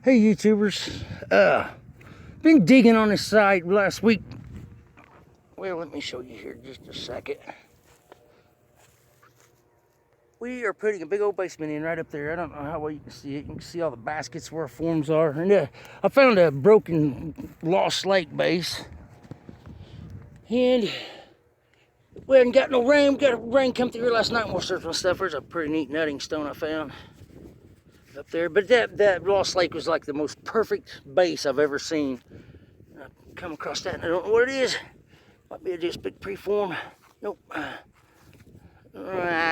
Hey YouTubers, been digging on this site last week. Well, let me show you here just a second. We are putting a big old basement in right up there. I don't know how well you can see it. You can see all the baskets where our forms are. And I found a broken lost lake base. And we hadn't got no rain. We got rain come through here last night and we're surfing stuff. There's a pretty neat nutting stone I found up there. But that lost lake was like the most perfect base I've ever seen. I come across that and I don't know what it is. Might be just a big preform. Nope.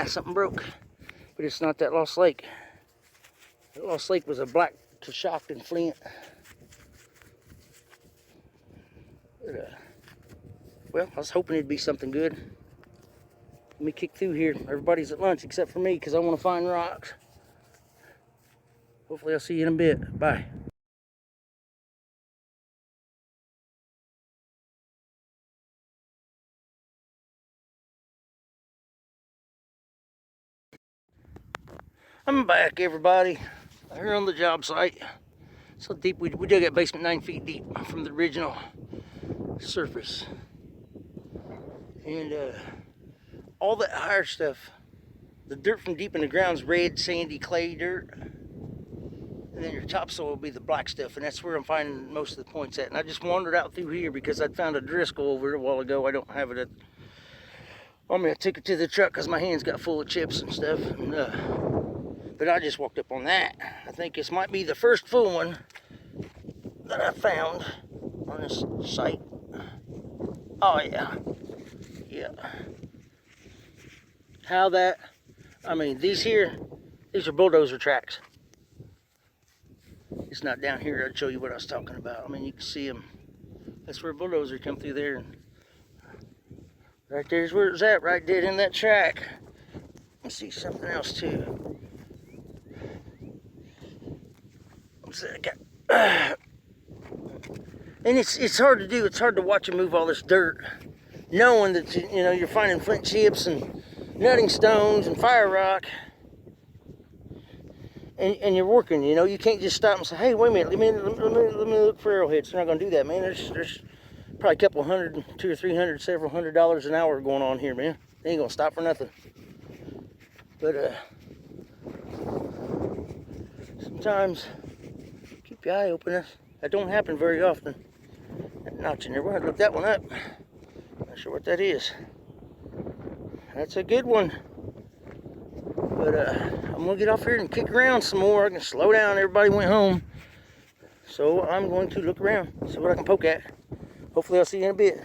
Something broke. But it's not that lost lake. That lost lake was a black Coshocton flint. But, well, I was hoping it'd be something good. Let me kick through here. Everybody's at lunch except for me because I want to find rocks. Hopefully I'll see you in a bit. Bye. I'm back, everybody. Here on the job site. So deep, we dug that basement 9 feet deep from the original surface. And all that higher stuff, the dirt from deep in the ground is red, sandy, clay dirt. And then your topsoil will be the black stuff, and that's where I'm finding most of the points at. And I just wandered out through here because I'd found a Driscoll over a while ago. I don't have it on me. I took it to the truck because my hands got full of chips and stuff. And, but I just walked up on that. I think this might be the first full one that I found on this site. Oh yeah, yeah. How that? I mean, these are bulldozer tracks. It's not down here. I'd show you what I was talking about. I mean, you can see them. That's where a bulldozer come through there. And right there's where it's at, right dead in that track. Let's see something else too. And it's hard to do. It's hard to watch them move all this dirt, knowing that you're finding flint chips and nutting stones and fire rock. And you're working, you can't just stop and say, hey, wait a minute, let me look for arrowheads. They're not going to do that, man. There's probably a couple hundred, $200 or $300, several $100 an hour going on here, man. They ain't going to stop for nothing. But sometimes keep your eye open. That don't happen very often. That notch in there, we'll have to look that one up. Not sure what that is. That's a good one. But I'm going to get off here and kick around some more. I can slow down. Everybody went home. So I'm going to look around, see what I can poke at. Hopefully I'll see you in a bit.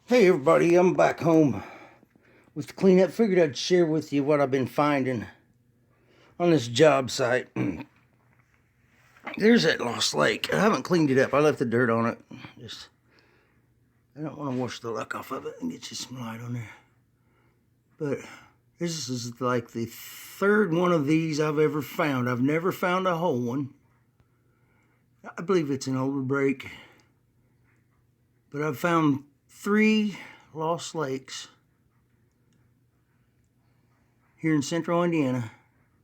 Hey everybody, I'm back home with the cleanup. Figured I'd share with you what I've been finding on this job site. There's that lost lake. I haven't cleaned it up. I left the dirt on it. I don't want to wash the luck off of it and get you some light on there. But this is like the third one of these I've ever found. I've never found a whole one. I believe it's an older break. But I've found 3 lost lakes here in central Indiana,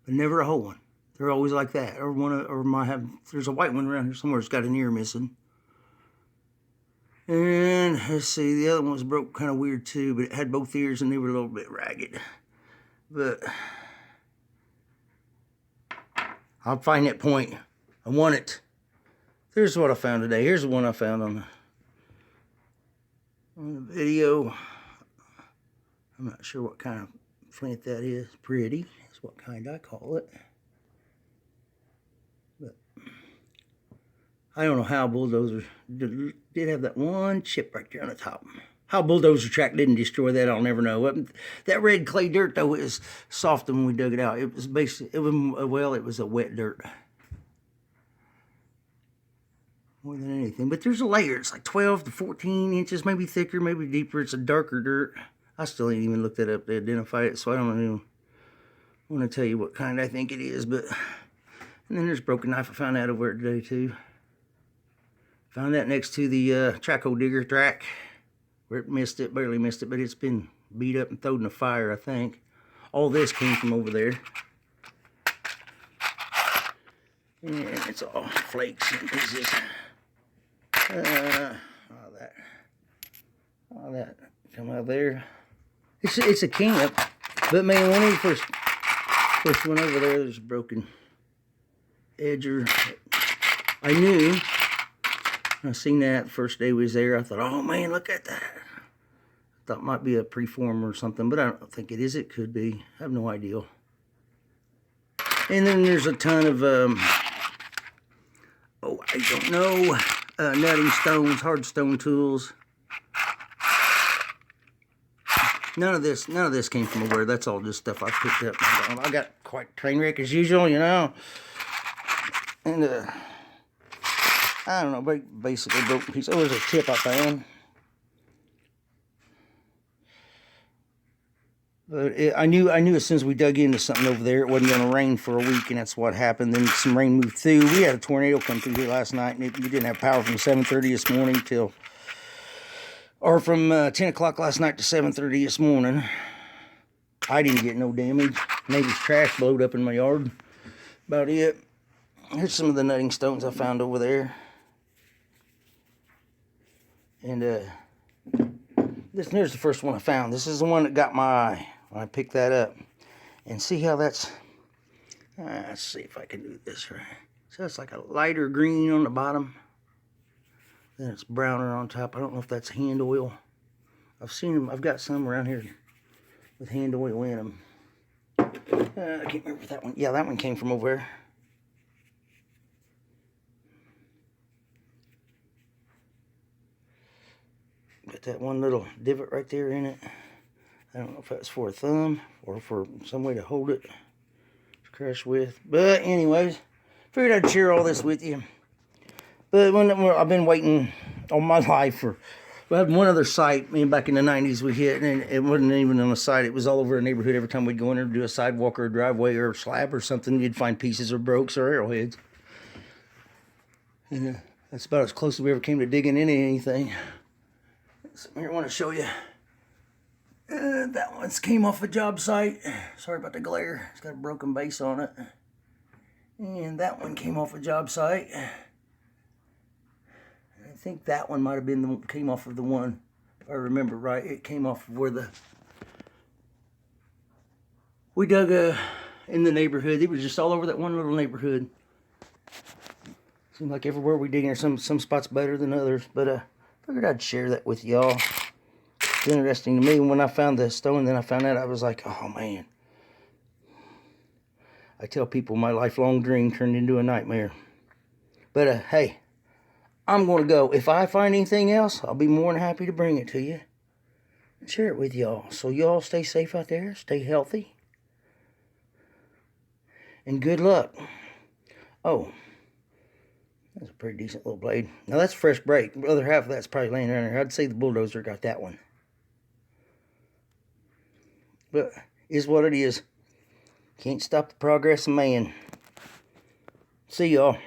but never a whole one. They're always like that. There's a white one around here somewhere that's got an ear missing. And let's see, the other one was broke kind of weird too, but it had both ears and they were a little bit ragged. But I'll find that point. I want it. Here's what I found today. Here's the one I found on the video. I'm not sure what kind of flint that is. Pretty is what kind I call it. But I don't know how bulldozer did have that one chip right there on the top. How bulldozer track didn't destroy that, I'll never know. That red clay dirt though is soft when we dug it out. It was basically, it was a wet dirt more than anything. But there's a layer. It's like 12 to 14 inches, maybe thicker, maybe deeper. It's a darker dirt. I still ain't even looked that up to identify it, so I don't even want to tell you what kind I think it is. But and then there's a broken knife I found out over it today too. Found that next to the traco digger track where it missed it, barely missed it, but it's been beat up and thrown in the fire, I think. All this came from over there. And it's all flakes and pieces. All that come out of there. It's a camp, but man, when we first went over there, there's a broken edger. I knew. I seen that the first day we was there. I thought, oh man, look at that. I thought it might be a preform or something, but I don't think it is. It could be. I have no idea. And then there's a ton of, I don't know, nutting stones, hard stone tools. None of this came from nowhere. That's all just stuff I picked up. I got quite a train wreck as usual, you know. And, I don't know, basically broken piece. Oh, there's a tip I found. But I knew as soon as we dug into something over there, it wasn't going to rain for a week, and that's what happened. Then some rain moved through. We had a tornado come through here last night, and we didn't have power from 7:30 this morning from 10 o'clock last night to 7:30 this morning. I didn't get no damage. Neighbor's trash blowed up in my yard. About it. Here's some of the nutting stones I found over there. And here's the first one I found. This is the one that got my eye when I picked that up. And see how that's, let's see if I can do this right. So it's like a lighter green on the bottom. Then it's browner on top. I don't know if that's hand oil. I've seen them, I've got some around here with hand oil in them. I can't remember if that one, yeah, that one came from over there. Got that one little divot right there in it. I don't know if that's for a thumb or for some way to hold it to crush with. But anyways, figured I'd share all this with you. But I've been waiting all my life for, we had one other site, back in the 90s we hit, and it wasn't even on a site. It was all over the neighborhood. Every time we'd go in there to do a sidewalk or a driveway or a slab or something, you'd find pieces or brokes or arrowheads. And that's about as close as we ever came to digging into anything. So here I want to show you. That one's came off a job site. Sorry about the glare. It's got a broken base on it. And that one came off a job site. I think that one might have been the one came off of the one, if I remember right. It came off of where we dug in the neighborhood. It was just all over that one little neighborhood. Seems like everywhere we dig in, some spots better than others, but figured I'd share that with y'all. It's interesting to me. When I found the stone, then I found out, I was like, oh man. I tell people my lifelong dream turned into a nightmare. But hey, I'm going to go. If I find anything else, I'll be more than happy to bring it to you and share it with y'all. So y'all stay safe out there. Stay healthy. And good luck. Oh. That's a pretty decent little blade. Now that's a fresh break. The other half of that's probably laying around there. I'd say the bulldozer got that one. But is what it is. Can't stop the progress of man. See y'all.